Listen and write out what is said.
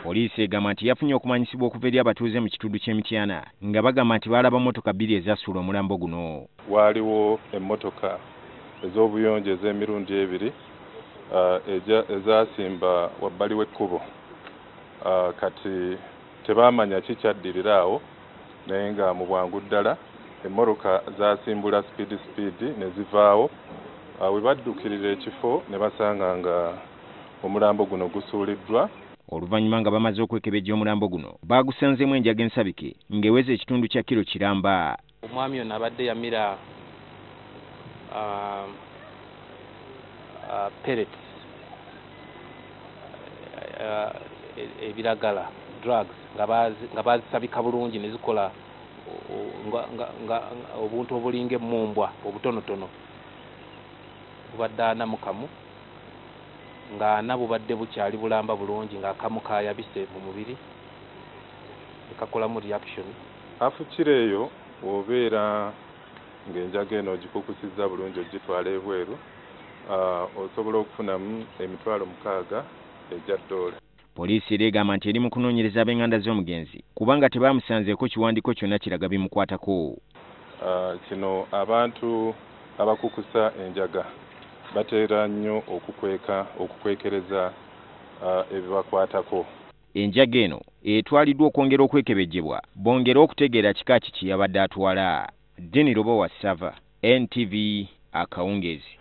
Poliisi egamba nti yafunye okumanyisibwa okuva eri abatuuze mu kitundu ky'Emityana nga bagamba nti baalaba mmotoka bbiri ezasula omulambo guno. Waaliwo emmotoka ez'obuyonjo ez'emirundi ebiri ezasimba wabbali w'ekkubo. Kati tebaamanya kikyaddirira awo naye nga mu bwangu ddala emmotoka zasimbula speed ne zivaawo. We baddukirira ekifo ne basanga nga omulambo guno gusuuliddwa. Oluvannyuma nga bamaze okwekebejja omulambo guno baagusanzeemu enjaga ensabike ng'eweza ekitundu kya kiro kiramba. Omwami ono abadde yamira pellets ebiragala drugs nga bazisabika bulungi ne zikola obuntu obulinga emmumbwa obutonotono bubadde 40 nga 4 bubadde bukyali bulamba bulungi nga akamu kayabise mu mubiri ekakolamu reaction. Afukire eyo obeera ng'enjaga eno ogikukusizza bulungi ogitwala ebweru osobola okufunamu emitwalo 6 egya ddoola. Poliisi era egamba nti eri mu kunoonyereza ab'enganda z'omugenzi kubanga tebaamusanzeeko kiwandiiko kyonna kiraga bimukwatako. Kino abantu abakukusa enjaga bateera nnyo okukwekereza ebibakwatako. Enjaga eno etwaliddwa okwongera okwekebejjebwa bongera okutegeera kika kiki yabadde atwala. Deni Robo wa Sava, NTV Akawungezi.